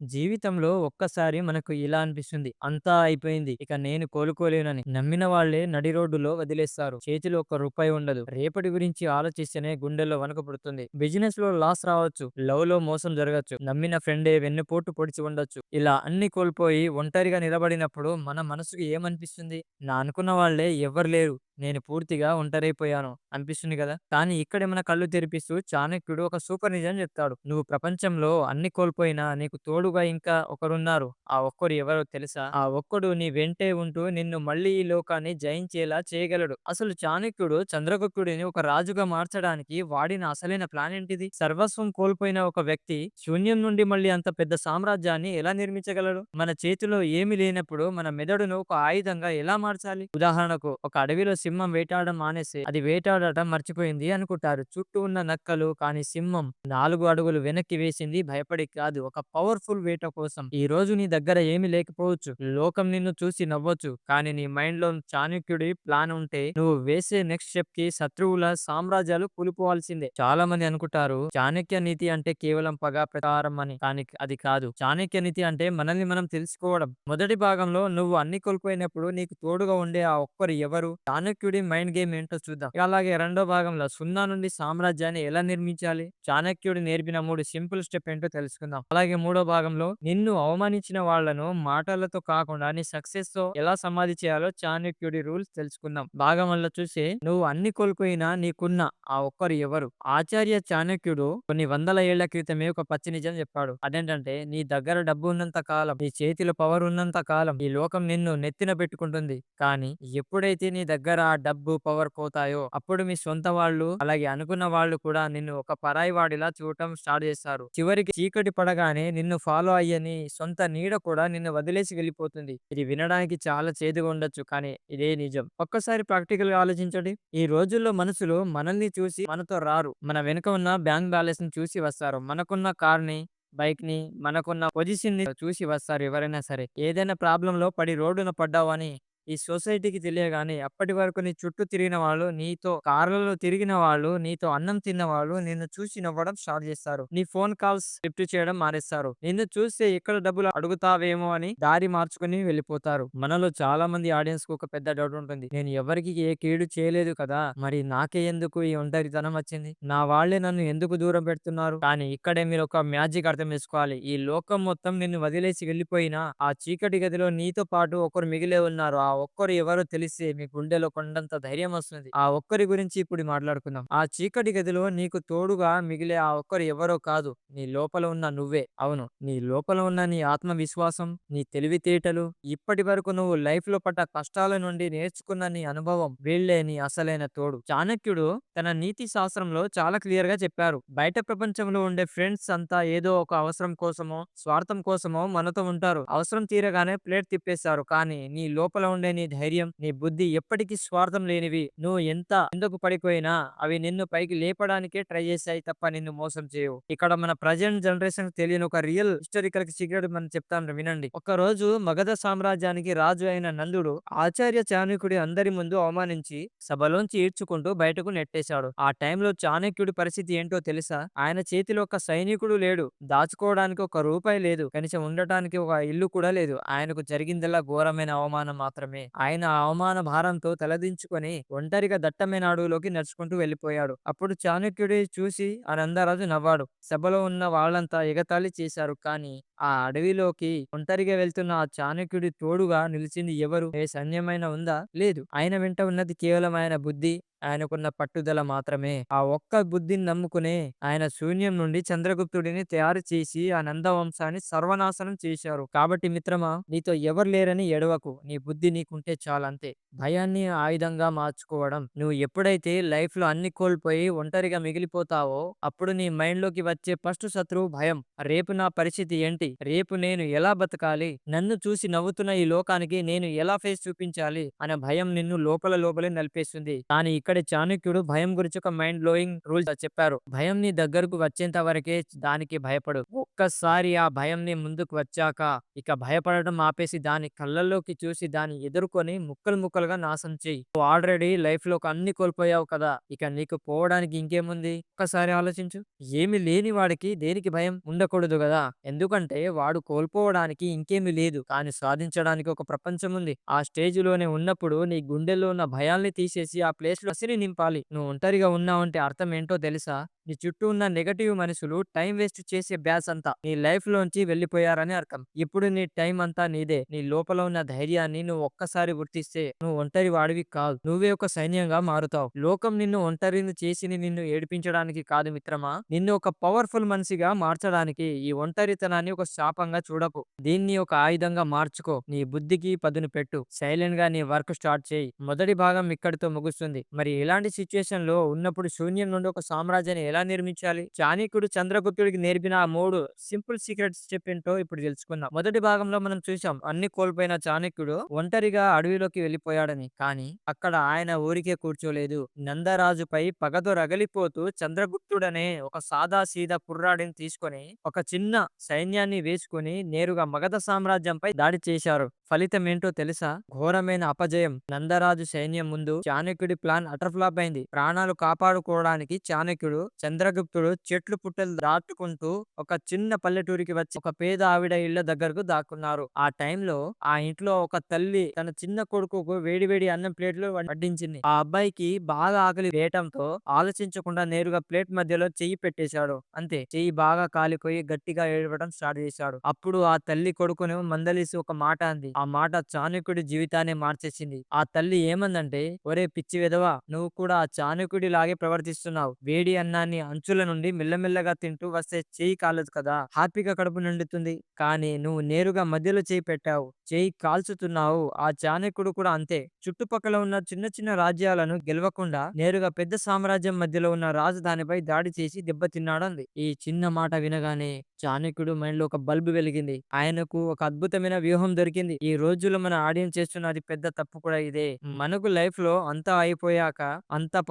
జీవితంలో ఒక్కసారి మనకు ఇలా అనిపిస్తుంది. అంతా అయిపోయింది. ఇక నేను కోలుకోలేనని. నమ్మిన వాళ్ళే నడి రోడ్డులో వదిలేస్తారు. చేతిలో ఒక్క రూపాయి ఉండదు. రేపటి గురించి ఆలోచిస్తేనే గుండెల్లో వణుకు పుడుతుంది. బిజినెస్‌లో లాస్ రావచ్చు. లవ్‌లో మోసం జరగొచ్చు. నమ్మిన ఫ్రెండే వెన్నుపోటు పొడిచి ఉండొచ్చు. ఇలా అన్ని కోల్పోయి ఒంటరిగా నిలబడినప్పుడు మన మనసుకి ఏమనిపిస్తుంది? నా అనుకున్న వాళ్ళే ఎవ్వరు లేరు. నేను పూర్తిగా ఒంటరైపోయాను అనిపిస్తుంది కదా! కానీ ఇక్కడే మన కళ్ళు తెరిపిస్తూ చాణక్యుడు ఒక సూపర్ నిజం చెప్తాడు. నువ్వు ప్రపంచంలో అన్ని కోల్పోయినా నీకు తోడుగా ఇంకా ఒకరున్నారు. ఆ ఒక్కరు ఎవరో తెలుసా? ఆ ఒక్కడు నీ వెంటే ఉంటూ నిన్ను మళ్ళీ ఈ లోకాన్ని జయించేలా చేయగలడు. అసలు చాణక్యుడు చంద్రగుప్తుడిని ఒక రాజుగా మార్చడానికి వాడిన అసలైన ప్లాన్ ఏంటిది? సర్వస్వం కోల్పోయిన ఒక వ్యక్తి శూన్యం నుండి మళ్ళీ అంత పెద్ద సామ్రాజ్యాన్ని ఎలా నిర్మించగలడు? మన చేతిలో ఏమీ లేనప్పుడు మన మెదడును ఒక ఆయుధంగా ఎలా మార్చాలి? ఉదాహరణకు ఒక అడవిలో సింహం వేటాడడం మానేసి అది వేటాడటం మర్చిపోయింది అనుకుంటారు. చుట్టూ ఉన్న నక్కలు, కానీ సింహం 4 అడుగులు వెనక్కి వేసింది భయపడి కాదు, ఒక పవర్ఫుల్ వేట కోసం. ఈ రోజు నీ దగ్గర ఏమీ లేకపోవచ్చు. లోకం నిన్ను చూసి నవ్వచ్చు. కానీ నీ మైండ్ లో చాణక్యుడి ప్లాన్ ఉంటే నువ్వు వేసే నెక్స్ట్ స్టెప్ కి శత్రువుల సామ్రాజ్యాలు కూలిపోవాల్సిందే. చాలా మంది అనుకుంటారు చాణక్య నీతి అంటే కేవలం పగ ప్రకారం అని. కానీ అది కాదు. చాణక్య నీతి అంటే మనల్ని మనం తెలుసుకోవడం. మొదటి భాగంలో నువ్వు అన్ని కోల్పోయినప్పుడు నీకు తోడుగా ఉండే ఆ ఒక్కరు ఎవరు? చాణక్యుడి మైండ్ గేమ్ ఏంటో చూద్దాం. అలాగే రెండో భాగంలో సున్నా నుండి సామ్రాజ్యాన్ని ఎలా నిర్మించాలి? చాణక్యుడు నేర్పిన 3 సింపుల్ స్టెప్ ఏంటో తెలుసుకుందాం. అలాగే మూడో భాగంలో నిన్ను అవమానించిన వాళ్ళను మాటలతో కాకుండా నీ సక్సెస్ తో ఎలా సమాధి చేయాలో చాణక్యుడి రూల్స్ తెలుసుకుందాం. భాగం వల్ల చూసి నువ్వు అన్ని కోల్పోయినా నీకున్న ఆ ఒక్కరు ఎవరు? ఆచార్య చాణక్యుడు కొన్ని వందల ఏళ్ల క్రితమే ఒక పచ్చి నిజం చెప్పాడు. అదేంటంటే నీ దగ్గర డబ్బు ఉన్నంత కాలం, నీ చేతిలో పవర్ ఉన్నంత కాలం ఈ లోకం నిన్ను నెత్తిన పెట్టుకుంటుంది. కానీ ఎప్పుడైతే నీ దగ్గర ఆ డబ్బు, పవర్ పోతాయో అప్పుడు మీ సొంత వాళ్ళు, అలాగే అనుకున్న వాళ్ళు కూడా నిన్ను ఒక పరాయి వాడిలా చూడటం స్టార్ట్ చేస్తారు. చివరికి చీకటి పడగానే నిన్ను ఫాలో అయ్యని సొంత నీడ కూడా నిన్ను వదిలేసి వెళ్ళిపోతుంది. ఇది వినడానికి చాలా చేదుగా ఉండొచ్చు, కానీ ఇదే నిజం. ఒక్కసారి ప్రాక్టికల్ గా ఆలోచించండి. ఈ రోజుల్లో మనుషులు మనల్ని చూసి మనతో రారు. మన వెనుక ఉన్న బ్యాంక్ బ్యాలెన్స్ ని చూసి వస్తారు. మనకున్న కార్ ని, బైక్ ని, మనకున్న పొజిషన్ ని చూసి వస్తారు ఎవరైనా సరే. ఏదైనా ప్రాబ్లమ్ లో పడి రోడ్డున పడ్డావని ఈ సొసైటీకి తెలియగానే అప్పటి వరకు నీ చుట్టూ తిరిగిన వాళ్ళు, నీతో కార్లలో తిరిగిన వాళ్ళు, నీతో అన్నం తిన్న వాళ్ళు నిన్ను చూసి నవ్వడం స్టార్ట్ చేస్తారు. నీ ఫోన్ కాల్స్ లిఫ్ట్ చేయడం మానేస్తారు. నిన్ను చూస్తే ఎక్కడ డబ్బులు అడుగుతావేమో అని దారి మార్చుకుని వెళ్ళిపోతారు. మనలో చాలా మంది ఆడియన్స్ కు ఒక పెద్ద డౌట్ ఉంటుంది. నేను ఎవరికి ఏ కీడు చేయలేదు కదా, మరి నాకే ఎందుకు ఈ ఒంటరితనం వచ్చింది? నా వాళ్ళే నన్ను ఎందుకు దూరం పెడుతున్నారు? కానీ ఇక్కడే మీరు ఒక మ్యాజిక్ అర్థం చేసుకోవాలి. ఈ లోకం మొత్తం నిన్ను వదిలేసి వెళ్ళిపోయినా ఆ చీకటి గదిలో నీతో పాటు ఒకరు మిగిలే ఉన్నారు. ఆ ఒక్కరు ఎవరో తెలిస్తే మీ గుండెలో కొండంత ధైర్యం వస్తుంది. ఆ ఒక్కరి గురించి ఇప్పుడు మాట్లాడుకుందాం. ఆ చీకటి గదిలో నీకు తోడుగా మిగిలే ఆ ఒక్కరు ఎవరో కాదు, నీ లోపల ఉన్న నువ్వే. అవును, నీ లోపల ఉన్న నీ ఆత్మవిశ్వాసం, నీ తెలివితేటలు, ఇప్పటి వరకు నువ్వు లైఫ్ లో పడ్డ కష్టాల నుండి నేర్చుకున్న నీ అనుభవం, వీళ్ళే నీ అసలైన తోడు. చాణక్యుడు తన నీతి శాస్త్రంలో చాలా క్లియర్ గా చెప్పారు. బయట ప్రపంచంలో ఉండే ఫ్రెండ్స్ అంతా ఏదో ఒక అవసరం కోసమో, స్వార్థం కోసమో మనతో ఉంటారు. అవసరం తీరగానే ప్లేట్ తిప్పేస్తారు. కానీ నీ లోపల ఉండే నీ ధైర్యం, నీ బుద్ధి ఎప్పటికీ స్వార్థం లేనివి. నువ్వు ఎంత కిందకు పడిపోయినా అవి నిన్ను పైకి లేపడానికే ట్రై చేశాయి తప్ప నిన్ను మోసం చేయవు. ఇక్కడ మన ప్రజెంట్ జనరేషన్ తెలియని ఒక రియల్ హిస్టారికల్ సీక్రెట్ మనం చెప్తాను వినండి. ఒక రోజు మగధ సామ్రాజ్యానికి రాజు అయిన నందుడు ఆచార్య చాణక్యుడి అందరి ముందు అవమానించి సభలోంచి ఈడ్చుకుంటూ బయటకు నెట్టేశాడు. ఆ టైంలో చాణక్యుడి పరిస్థితి ఏంటో తెలుసా? ఆయన చేతిలో ఒక సైనికుడు లేడు, దాచుకోవడానికి ఒక రూపాయి లేదు, కనీసం ఉండటానికి ఒక ఇల్లు కూడా లేదు. ఆయనకు జరిగిందల్లా ఘోరమైన అవమానం మాత్రమే. ఆయన ఆ అవమాన భారంతో తలదించుకొని ఒంటరిగా దట్టమైన అడవిలోకి నడుచుకుంటూ వెళ్ళిపోయాడు. అప్పుడు చాణక్యుడి చూసి ఆ నందరాజు నవ్వాడు. సభలో ఉన్న వాళ్ళంతా ఎగతాళి చేశారు. కానీ ఆ అడవిలోకి ఒంటరిగా వెళ్తున్న ఆ చాణక్యుడి తోడుగా నిలిచింది ఎవరు? ఏ సైన్యమైనా ఉందా? లేదు. ఆయన వెంట ఉన్నది కేవలం ఆయన బుద్ధి, ఆయనకున్న పట్టుదల మాత్రమే. ఆ ఒక్క బుద్ధిని నమ్ముకునే ఆయన శూన్యం నుండి చంద్రగుప్తుడిని తయారు చేసి ఆ నందవంశాన్ని సర్వనాశనం చేశారు. కాబట్టి మిత్రమా, నీతో ఎవరు లేరని ఎడవకు. నీ బుద్ధి నీకుంటే చాలంతే. భయాన్ని ఆయుధంగా మార్చుకోవడం. నువ్వు ఎప్పుడైతే లైఫ్ లో అన్ని కోల్పోయి ఒంటరిగా మిగిలిపోతావో అప్పుడు నీ మైండ్ లోకి వచ్చే ఫస్ట్ శత్రువు భయం. రేపు నా పరిస్థితి ఏంటి? రేపు నేను ఎలా బతకాలి? నన్ను చూసి నవ్వుతున్న ఈ లోకానికి నేను ఎలా ఫేస్ చూపించాలి అనే భయం నిన్ను లోపల లోపలే నలిపేస్తుంది. కానీ ఇక్కడి చాణక్యుడు భయం గురించి ఒక మైండ్ బ్లోయింగ్ రూల్ చెప్పారు. భయం నీ దగ్గరకు వచ్చేంత వరకే దానికి భయపడు. ఒక్కసారి ఆ భయం నీ ముందుకు వచ్చాక ఇక భయపడటం ఆపేసి దాని కళ్ళల్లోకి చూసి దాన్ని ఎదుర్కొని ముక్కలు ముక్కలుగా నాశనం చెయ్యి. నువ్వు ఆల్రెడీ లైఫ్ లో అన్ని కోల్పోయావు కదా, ఇక నీకు పోవడానికి ఇంకేముంది? ఒక్కసారి ఆలోచించు. ఏమి లేని వాడికి దేనికి భయం ఉండకూడదు కదా, ఎందుకంటే వాడు కోల్పోవడానికి ఇంకేమీ లేదు, కానీ సాధించడానికి ఒక ప్రపంచం ఉంది. ఆ స్టేజ్ లోనే ఉన్నప్పుడు నీ గుండెల్లో ఉన్న భయాల్ని తీసేసి ఆ ప్లేస్ లో అసిని నింపాలి. నువ్వు ఒంటరిగా ఉన్నావంటే అర్థం ఏంటో తెలుసా? నీ చుట్టూ ఉన్న నెగటివ్ మనుషులు టైం వేస్ట్ చేసే బ్యాచ్ అంతా నీ లైఫ్ లోంచి వెళ్ళిపోయారని అర్థం. ఇప్పుడు నీ టైం అంతా నీదే. నీ లోపల ఉన్న ధైర్యాన్ని నువ్వు ఒక్కసారి గుర్తిస్తే నువ్వు ఒంటరి వాడివి కాదు, నువ్వే ఒక సైన్యంగా మారుతావు. లోకం నిన్ను ఒంటరిని చేసి నిన్ను ఏడిపించడానికి కాదు మిత్రమా, నిన్ను ఒక పవర్ఫుల్ మనిషిగా మార్చడానికి. ఈ ఒంటరితనాన్ని ఒక శాపంగా చూడకు, దీన్ని ఒక ఆయుధంగా మార్చుకో. నీ బుద్ధికి పదును పెట్టు, సైలెంట్ గా నీ వర్క్ స్టార్ట్ చేయి. మొదటి భాగం ఇక్కడితో ముగుస్తుంది. మరి ఇలాంటి సిచ్యుయేషన్ లో ఉన్నప్పుడు శూన్యం నుండి ఒక సామ్రాజ్యాన్ని ఎలా నిర్మించాలి? చాణక్యుడు చంద్రగుప్తుడికి నేర్పిన ఆ 3 సింపుల్ సీక్రెట్స్ స్టెప్ ఏంటో ఇప్పుడు తెలుసుకుందాం. మొదటి భాగంలో మనం చూసాం, అన్ని కోల్పోయిన చాణక్యుడు ఒంటరిగా అడవిలోకి వెళ్ళిపోయాడని. కానీ అక్కడ ఆయన ఊరికే కూర్చోలేదు. నందరాజుపై పగతో రగిలిపోతూ చంద్రగుప్తుడనే ఒక సాదా సీదా కుర్రాడిని తీసుకొని ఒక చిన్న సైన్యాన్ని వేసుకుని నేరుగా మగధ సామ్రాజ్యంపై దాడి చేశారు. ఫలితం ఏంటో తెలుసా? ఘోరమైన అపజయం. నందరాజు సైన్యం ముందు చాణక్యుడి ప్లాన్ అటర్ ఫ్లాప్ అయింది. ప్రాణాలు కాపాడుకోవడానికి చాణక్యుడు, చంద్రగుప్తుడు చెట్లు పుట్టలు దాటుకుంటూ ఒక చిన్న పల్లెటూరికి వచ్చి ఒక పేద ఆవిడ ఇళ్ల దగ్గరకు దాక్కున్నారు. ఆ టైంలో ఆ ఇంట్లో ఒక తల్లి తన చిన్న కొడుకుకు వేడివేడి అన్నం ప్లేట్లు వడ్డించింది. ఆ అబ్బాయికి బాగా ఆకలి వేయటంతో ఆలోచించకుండా నేరుగా ప్లేట్ మధ్యలో చెయ్యి పెట్టేశాడు. అంతే, చెయ్యి బాగా కాలిపోయి గట్టిగా ఏడవడం స్టార్ట్ చేశాడు. అప్పుడు ఆ తల్లి కొడుకును మందలిసి ఒక మాట అంది. ఆ మాట చాణక్యుడి జీవితాన్ని మార్చేసింది. ఆ తల్లి ఏమందంటే, ఒరే పిచ్చి వెధవా, నువ్వు కూడా ఆ చాణక్యుడి లాగే ప్రవర్తిస్తున్నావు. వేడి అన్నాన్ని అంచుల నుండి మెల్లమెల్లగా తింటూ వస్తే చెయ్యి కాలదు కదా, హ్యాపీగా కడుపు నిండుతుంది. కానీ నువ్వు నేరుగా మధ్యలో చేయి పెట్టావు, చేయి కాల్చుతున్నావు. ఆ చాణక్యుడు కూడా అంతే. చుట్టుపక్కల ఉన్న చిన్న చిన్న రాజ్యాలను గెలవకుండా నేరుగా పెద్ద సామ్రాజ్యం మధ్యలో ఉన్న రాజధానిపై దాడి చేసి దెబ్బతిన్నాడంది. ఈ చిన్న మాట వినగానే చాణక్యుడు మైండ్ లో ఒక బల్బు వెలిగింది. ఆయనకు ఒక అద్భుతమైన వ్యూహం దొరికింది. ఈ రోజుల్లో మన ఆడియన్స్ చేస్తున్న అతి పెద్ద తప్పు కూడా ఇదే. మనకు లైఫ్ లో అంతా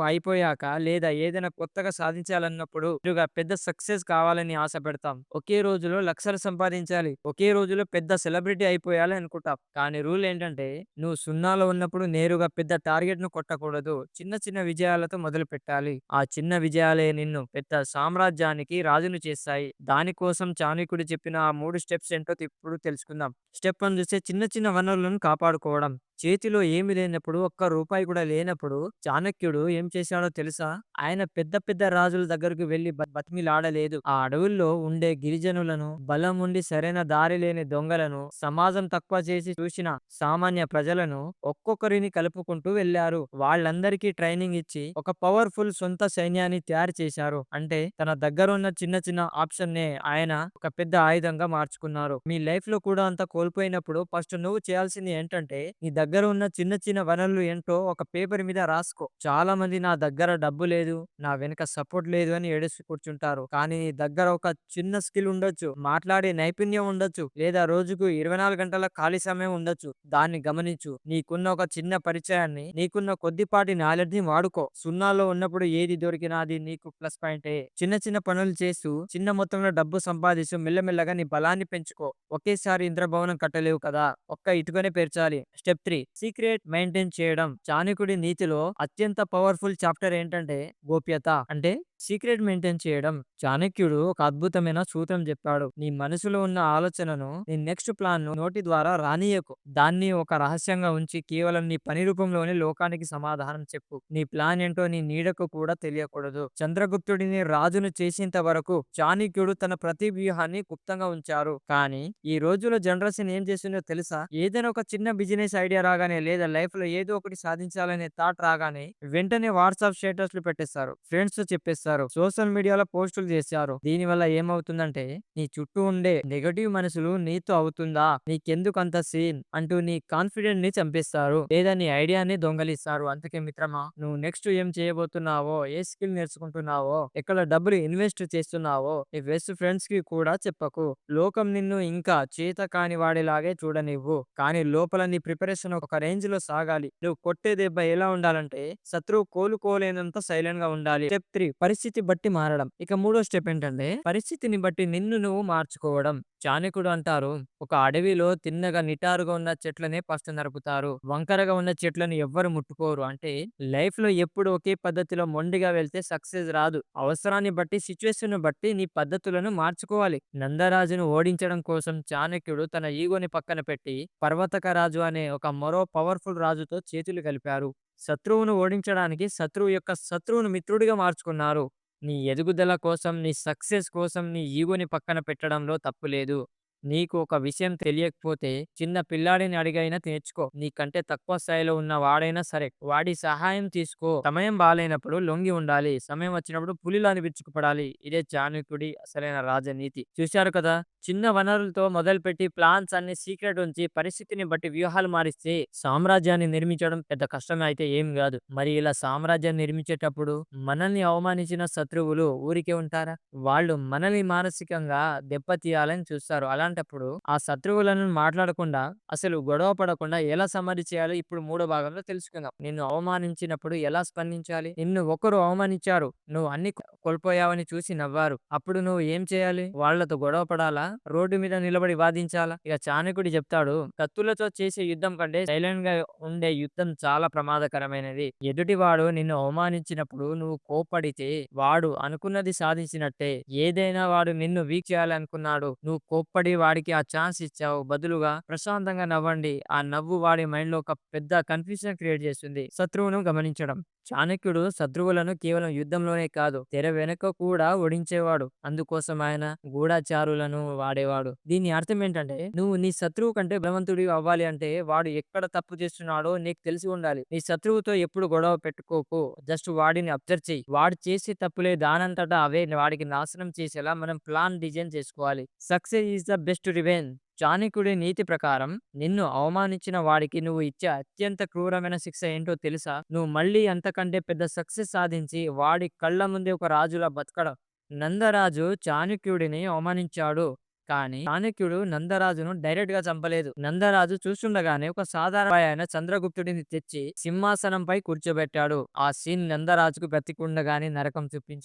అయిపోయాక లేదా ఏదైనా కొత్తగా సాధించాలన్నప్పుడు ఇటుగా పెద్ద సక్సెస్ కావాలని ఆశ పెడతాం. ఒకే రోజులో లక్షలు సంపాదించాలి, ఒకే రోజులో పెద్ద సెలబ్రిటీ అయిపోయాలి అనుకుంటాం. కానీ రూల్ ఏంటంటే, నువ్వు సున్నాలో ఉన్నప్పుడు నేరుగా పెద్ద టార్గెట్ ను కొట్టకూడదు. చిన్న చిన్న విజయాలతో మొదలు పెట్టాలి. ఆ చిన్న విజయాలే నిన్ను పెద్ద సామ్రాజ్యానికి రాజును చేస్తాయి. దానికోసం చాణక్యుడు చెప్పిన ఆ 3 స్టెప్స్ ఏంటో ఇప్పుడు తెలుసుకుందాం. స్టెప్ 1 చూస్తే చిన్న చిన్న వనరులను కాపాడుకోవడం. చేతిలో ఏమి లేనప్పుడు, ఒక్క రూపాయి కూడా లేనప్పుడు చాణక్యుడు ఏం చేశాడో తెలుసా? ఆయన పెద్ద పెద్ద రాజుల దగ్గరకు వెళ్లి బతిమిలాడలేదు. ఆ అడవుల్లో ఉండే గిరిజనులను, బలం ఉండి సరైన దారి లేని దొంగలను, సమాజం తక్కువ చేసి చూసిన సామాన్య ప్రజలను ఒక్కొక్కరిని కలుపుకుంటూ వెళ్లారు. వాళ్ళందరికీ ట్రైనింగ్ ఇచ్చి ఒక పవర్ఫుల్ సొంత సైన్యాన్ని తయారు చేశారు. అంటే తన దగ్గర ఉన్న చిన్న చిన్న ఆప్షన్ నే ఆయన ఒక పెద్ద ఆయుధంగా మార్చుకున్నారు. మీ లైఫ్ లో కూడా అంత కోల్పోయినప్పుడు ఫస్ట్ నువ్వు చేయాల్సింది ఏంటంటే, నీ దగ్గర ఉన్న చిన్న చిన్న వనరులు ఏంటో ఒక పేపర్ మీద రాసుకో. చాలా మంది నా దగ్గర డబ్బు లేదు, నా వెనుక సపోర్ట్ లేదు అని ఏడుస్తూ కూర్చుంటారు. కానీ నీ దగ్గర ఒక చిన్న స్కిల్ ఉండొచ్చు, మాట్లాడే నైపుణ్యం ఉండొచ్చు, లేదా రోజుకు 24 గంటల ఖాళీ సమయం ఉండొచ్చు. దాన్ని గమనించు. నీకున్న ఒక చిన్న పరిచయాన్ని, నీకున్న కొద్దిపాటి నాలెడ్జ్ ని వాడుకో. సున్నాలో ఉన్నప్పుడు ఏది దొరికినా అది నీకు ప్లస్ పాయింటే. చిన్న చిన్న పనులు చేస్తూ చిన్న మొత్తంలో డబ్బు సంపాదిస్తూ మెల్లమెల్లగా నీ బలాన్ని పెంచుకో. ఒకేసారి ఇంద్రభవనం కట్టలేవు కదా, ఒక్క ఇటుకనే పేర్చాలి. స్టెప్ 3, సీక్రెట్ మెయింటైన్ చేయడం. చాణక్యుడి నీతిలో అత్యంత పవర్ఫుల్ చాప్టర్ ఏంటంటే గోప్యత, అంటే సీక్రెట్ మెయింటైన్ చేయడం. చాణక్యుడు ఒక అద్భుతమైన సూత్రం చెప్పాడు. నీ మనసులో ఉన్న ఆలోచనను, నీ నెక్స్ట్ ప్లాన్ ను నోటి ద్వారా రానియకు. దాన్ని ఒక రహస్యంగా ఉంచి కేవలం నీ పని రూపంలోనే లోకానికి సమాధానం చెప్పు. నీ ప్లాన్ ఏంటో నీ నీడకు కూడా తెలియకూడదు. చంద్రగుప్తుడిని రాజును చేసేంత వరకు చాణక్యుడు తన ప్రతి వ్యూహాన్ని గుప్తంగా ఉంచారు. కానీ ఈ రోజులో జనరేషన్ ఏం చేస్తుందో తెలుసా? ఏదైనా ఒక చిన్న బిజినెస్ ఐడియా రాగానే, లేదా లైఫ్ లో ఏదో ఒకటి సాధించాలనే థాట్ రాగానే వెంటనే వాట్సాప్ స్టేటస్లు పెట్టేస్తారు, ఫ్రెండ్స్ తో చెప్పేస్తారు, చేస్తారు. సోషల్ మీడియాలో పోస్టులు చేశారు. దీనివల్ల ఏమవుతుందంటే నీ చుట్టూ ఉండే నెగెటివ్ మనసులు నీతో అవుతుందా? నీకెందుకంత సీన్ అంటూ నీ కాన్ఫిడెంట్ ని చంపేస్తారు. లేదా నీ ఐడియాని దొంగలిస్తారు. అందుకే మిత్రమా నువ్వు నెక్స్ట్ ఏం చేయబోతున్నావో, ఏ స్కిల్ నేర్చుకుంటున్నావో, ఎక్కడ డబ్బులు ఇన్వెస్ట్ చేస్తున్నావో నీ బెస్ట్ ఫ్రెండ్స్ కి కూడా చెప్పకు. లోకం నిన్ను ఇంకా చేత కాని వాడిలాగే చూడనివ్వు. కానీ లోపల నీ ప్రిపరేషన్ ఒక రేంజ్ లో సాగాలి. నువ్వు కొట్టే దెబ్బ ఎలా ఉండాలంటే శత్రువు కోలుకోలేనంత సైలెంట్ గా ఉండాలి. స్టెప్ 3 పరిస్థితి బట్టి మారడం. ఇక మూడో స్టెప్ ఏంటంటే పరిస్థితిని బట్టి నిన్ను నువ్వు మార్చుకోవడం. చాణక్యుడు అంటారు, ఒక అడవిలో తిన్నగా నిటారుగా ఉన్న చెట్లనే ఫస్ట్ నరుకుతారు. వంకరగా ఉన్న చెట్లను ఎవ్వరు ముట్టుకోరు. అంటే లైఫ్ లో ఎప్పుడు ఒకే పద్ధతిలో మొండిగా వెళ్తే సక్సెస్ రాదు. అవసరాన్ని బట్టి సిచ్యువేషన్ బట్టి నీ పద్ధతులను మార్చుకోవాలి. నందరాజును ఓడించడం కోసం చాణక్యుడు తన ఈగోని పక్కన పెట్టి పర్వతక రాజు అనే ఒక మరో పవర్ఫుల్ రాజుతో చేతులు కలిపారు. శత్రువును ఓడించడానికి శత్రువు యొక్క శత్రువును మిత్రుడిగా మార్చుకున్నారు. నీ ఎదుగుదల కోసం, నీ సక్సెస్ కోసం నీ ఈగోని పక్కన పెట్టడంలో తప్పు లేదు. నీకు ఒక విషయం తెలియకపోతే చిన్న పిల్లాడిని అడిగైనా నేర్చుకో. నీకంటే తక్కువ స్థాయిలో ఉన్న వాడైనా సరే వాడి సహాయం తీసుకో. సమయం బాలేనప్పుడు లొంగి ఉండాలి. సమయం వచ్చినప్పుడు పులిలాని విరుచుకుపడాలి. ఇదే చాణక్యుడి అసలైన రాజనీతి. చూశారు కదా! చిన్న వనరులతో మొదలుపెట్టి ప్లాన్స్ అన్ని సీక్రెట్ ఉంచి పరిస్థితిని బట్టి వ్యూహాలు మారిస్తే సామ్రాజ్యాన్ని నిర్మించడం పెద్ద కష్టమే అయితే ఏం కాదు. మరి ఇలా సామ్రాజ్యాన్ని నిర్మించేటప్పుడు మనల్ని అవమానించిన శత్రువులు ఊరికే ఉంటారా? వాళ్ళు మనల్ని మానసికంగా దెబ్బతీయాలని చూస్తారు. అలాంటప్పుడు ఆ శత్రువులను మాట్లాడకుండా అసలు గొడవ పడకుండా ఎలా సమాధి చేయాలో ఇప్పుడు మూడో భాగంలో తెలుసుకుందాం. నిన్ను అవమానించినప్పుడు ఎలా స్పందించాలి? నిన్ను ఒకరు అవమానించారు. నువ్వు అన్ని కోల్పోయావని చూసి నవ్వారు. అప్పుడు నువ్వు ఏం చేయాలి? వాళ్ళతో గొడవ పడాలా? రోడ్డు మీద నిలబడి వాదించాలా? ఇక చాణక్యుడు చెప్తాడు, కత్తులతో చేసే యుద్ధం కంటే సైలెంట్ గా ఉండే యుద్ధం చాలా ప్రమాదకరమైనది. ఎదుటివాడు నిన్ను అవమానించినప్పుడు నువ్వు కోప్పడితే వాడు అనుకున్నది సాధించినట్టే. ఏదైనా వాడు నిన్ను వీక్ చేయాలనుకున్నాడు. నువ్వు కోప్పడి వాడికి ఆ ఛాన్స్ ఇచ్చావు. బదులుగా ప్రశాంతంగా నవ్వండి. ఆ నవ్వు వాడి మైండ్ లో ఒక పెద్ద కన్ఫ్యూజన్ క్రియేట్ చేస్తుంది. శత్రువును గమనించడం. చాణక్యుడు శత్రువులను కేవలం యుద్ధంలోనే కాదు తెర వెనుక కూడా ఓడించేవాడు. అందుకోసం ఆయన గూఢచారులను వాడేవాడు. దీని అర్థం ఏంటంటే నువ్వు నీ శత్రువు కంటే బలవంతుడి అవ్వాలి అంటే వాడు ఎక్కడ తప్పు చేస్తున్నాడో నీకు తెలిసి ఉండాలి. నీ శత్రువుతో ఎప్పుడు గొడవ పెట్టుకోకు. జస్ట్ వాడిని అబ్జర్వ్ చెయ్యి. వాడు చేసే తప్పులే దానంతటా అవే వాడికి నాశనం చేసేలా మనం ప్లాన్ డిజైన్ చేసుకోవాలి. Success is the best revenge. చాణక్యుడి నీతి ప్రకారం నిన్ను అవమానించిన వాడికి నువ్వు ఇచ్చే అత్యంత క్రూరమైన శిక్ష ఏంటో తెలుసా? నువ్వు మళ్ళీ అంతకంటే పెద్ద సక్సెస్ సాధించి వాడి కళ్ళ ముందే ఒక రాజులా బతకడం. నందరాజు చాణక్యుడిని అవమానించాడు. కానీ చాణక్యుడు నందరాజును డైరెక్ట్ గా చంపలేదు. నందరాజు చూస్తుండగానే ఒక సాధారణ అయిన చంద్రగుప్తుడిని తెచ్చి సింహాసనంపై కూర్చోబెట్టాడు. ఆ సీన్ నందరాజుకు బ్రతికుండగానే నరకం చూపించింది.